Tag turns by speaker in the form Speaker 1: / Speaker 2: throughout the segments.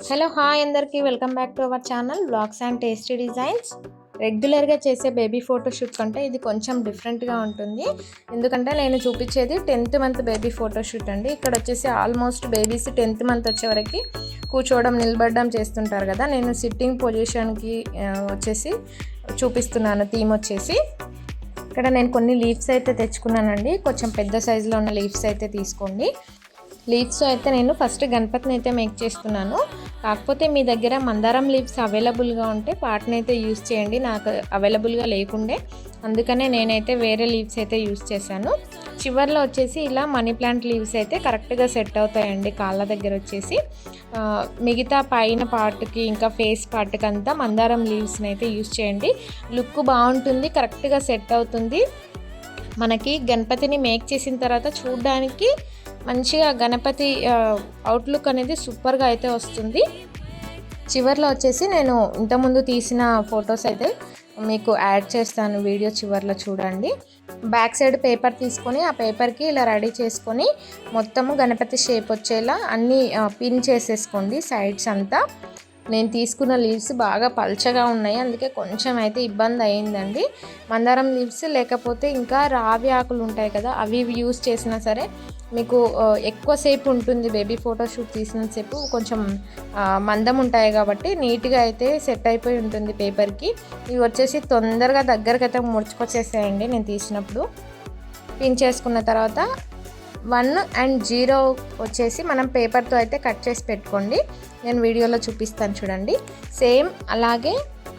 Speaker 1: Hello hi అందరికీ welcome back to our channel blogs and tasty designs. రెగ్యులర్గా చేసే baby photoshoot కంటే ఇది కొంచెం డిఫరెంట్గా ఉంటుంది. ఎందుకంటే నేను చూపించేది 10th మంత్ బేబీ ఫోటోషూట్ అండి. ఇక్కడ వచ్చేసి ఆల్మోస్ట్ బేబీస్ 10th మంత్ వచ్చే వరకు కూర్చోవడం నిలబడడం చేస్తుంటారు కదా. నేను సిట్టింగ్ పొజిషన్కి వచ్చేసి చూపిస్తున్నాను. థీమ్ వచ్చేసి ఇక్కడ నేను కొన్ని లీవ్స్ అయితే తెచ్చుకున్నానండి. కొంచెం పెద్ద సైజులో ఉన్న లీవ్స్ అయితే తీసుకోండి. లీవ్స్ అయితే నేను ఫస్ట్ గణపతిని అయితే మేక్ చేస్తున్నాను. కాకపోతే మీ దగ్గర మందారం లీవ్స్ అవైలబుల్గా ఉంటే వాటిని అయితే యూస్ చేయండి. నాకు అవైలబుల్గా లేకుండే అందుకనే నేనైతే వేరే లీవ్స్ అయితే యూస్ చేశాను. చివర్లో వచ్చేసి ఇలా మనీ ప్లాంట్ లీవ్స్ అయితే కరెక్ట్గా సెట్ అవుతాయండి. కాళ్ళ దగ్గర వచ్చేసి మిగతా పైన పార్ట్కి ఇంకా ఫేస్ పార్ట్కి అంతా మందారం లీవ్స్ని అయితే యూస్ చేయండి. లుక్ బాగుంటుంది, కరెక్ట్గా సెట్ అవుతుంది. మనకి గణపతిని మేక్ చేసిన తర్వాత చూడడానికి మంచిగా గణపతి అవుట్లుక్ అనేది సూపర్గా అయితే వస్తుంది. చివర్లో వచ్చేసి నేను ఇంతకుముందు తీసిన ఫొటోస్ అయితే మీకు యాడ్ చేస్తాను. వీడియో చివర్లో చూడండి. బ్యాక్ సైడ్ పేపర్ తీసుకొని ఆ పేపర్కి ఇలా రెడీ చేసుకొని మొత్తము గణపతి షేప్ వచ్చేలా అన్నీ పిన్ చేసేసుకోండి సైడ్స్ అంతా. నేను తీసుకున్న లీవ్స్ బాగా పల్చగా ఉన్నాయి, అందుకే కొంచెం అయితే ఇబ్బంది అయిందండి. మందారం లీవ్స్ లేకపోతే ఇంకా రావి ఆకులు ఉంటాయి కదా, అవి యూస్ చేసినా సరే మీకు ఎక్కువసేపు ఉంటుంది. బేబీ ఫోటోషూట్ తీసినంతసేపు కొంచెం మందం ఉంటాయి కాబట్టి నీట్గా అయితే సెట్ అయిపోయి ఉంటుంది పేపర్కి. ఇవి వచ్చేసి తొందరగా దగ్గరకు అయితే ముడుచుకొచ్చేసాయండి. నేను తీసినప్పుడు పిన్ చేసుకున్న తర్వాత 1 and 0 వచ్చేసి మనం పేపర్తో అయితే కట్ చేసి పెట్టుకోండి. నేను వీడియోలో చూపిస్తాను చూడండి. సేమ్ అలాగే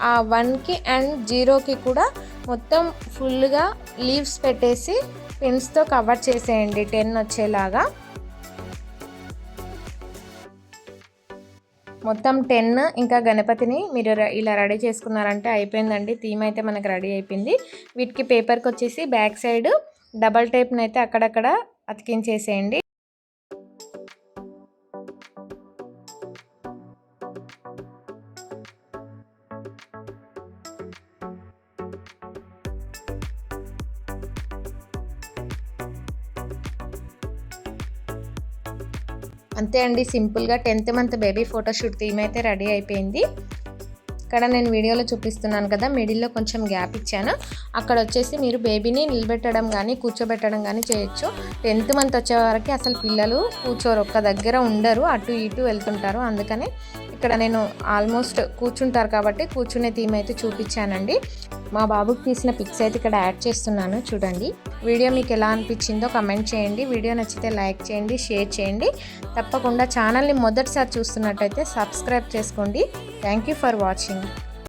Speaker 1: ఆ 1కి and 0కి కూడా మొత్తం ఫుల్గా లీవ్స్ పెట్టేసి పిన్స్తో కవర్ చేసేయండి 10 వచ్చేలాగా. మొత్తం 10 ఇంకా గణపతిని మీరు ఇలా రెడీ చేసుకున్నారంటే అయిపోయిందండి. థీమ్ అయితే మనకు రెడీ అయిపోయింది. వీటికి పేపర్కి వచ్చేసి బ్యాక్ సైడ్ డబల్ టేప్ని అయితే అక్కడక్కడ అతికించేసేయండి. అంతే అండి, సింపుల్గా 10th month baby photoshoot theme అయితే రెడీ అయిపోయింది. ఇక్కడ నేను వీడియోలో చూపిస్తున్నాను కదా, మిడిల్లో కొంచెం గ్యాప్ ఇచ్చాను. అక్కడ వచ్చేసి మీరు బేబీని నిలబెట్టడం కానీ కూర్చోబెట్టడం కానీ చేయొచ్చు. 10th మంత్ వచ్చే వరకు అసలు పిల్లలు కూర్చోరు, ఒక్క దగ్గర ఉండరు, అటు ఇటు వెళ్తుంటారు. అందుకని ఇక్కడ నేను ఆల్మోస్ట్ కూర్చుంటారు కాబట్టి కూర్చునే థీమ్ అయితే చూపించానండి. మా బాబుకి తీసిన పిక్స్ అయితే ఇక్కడ యాడ్ చేస్తున్నాను చూడండి. వీడియో మీకు ఎలా అనిపించిందో కమెంట్ చేయండి. వీడియో నచ్చితే లైక్ చేయండి, షేర్ చేయండి. తప్పకుండా ఛానల్ని మొదటిసారి చూస్తున్నట్టయితే సబ్స్క్రైబ్ చేసుకోండి. Thank you for watching.